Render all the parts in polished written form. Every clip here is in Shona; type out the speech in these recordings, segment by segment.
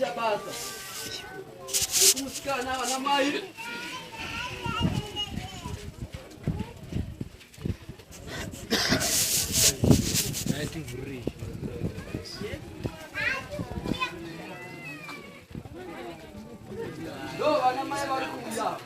kuita basa. Nikusikana na mai. Yo, ana mai baru kuya.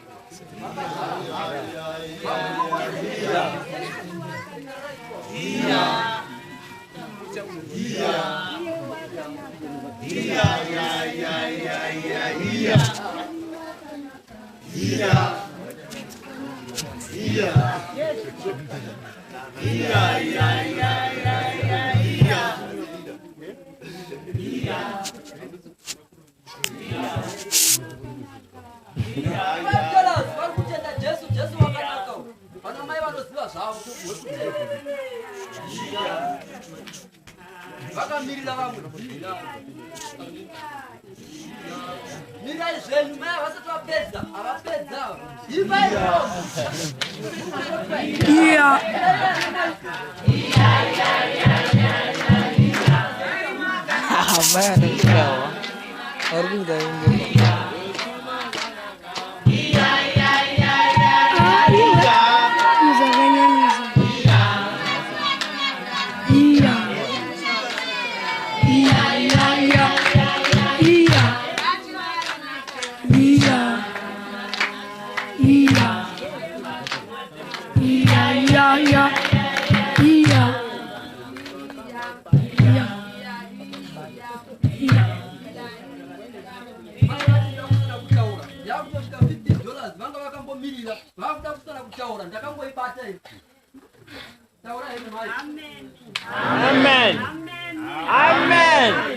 Vakamira vamos. Mira isso, mas você tá pesa, ela pesa. E vai. Man, it's go. Or do they? Amen. Amen. Amen.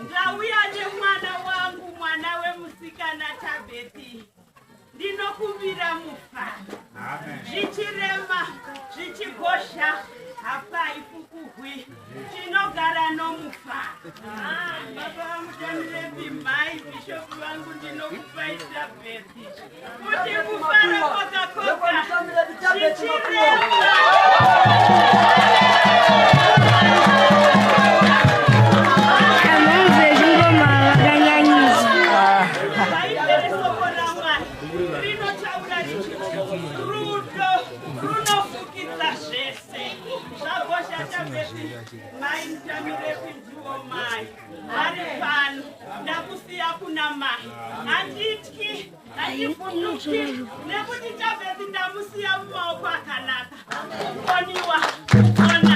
Ndauya nemwana wangu, mwana wemusikana Tabeti. Ndinokumbira mufaro. Zvichirema, zvichigosha, hapai fukuhwi. Tinogara nomufaro. Baba vamuTamirepi, mai bishopu vangu ndinokupai Tabeti. Kuti mufaro koka zvichirema. Mai Mutamirepi ndiwo mai. Ari pano ndakusiya kuna mai. Handityi, handivhunduki nekuti Tabeti ndamusiya mumaoko akanaka. Koniwa, kona.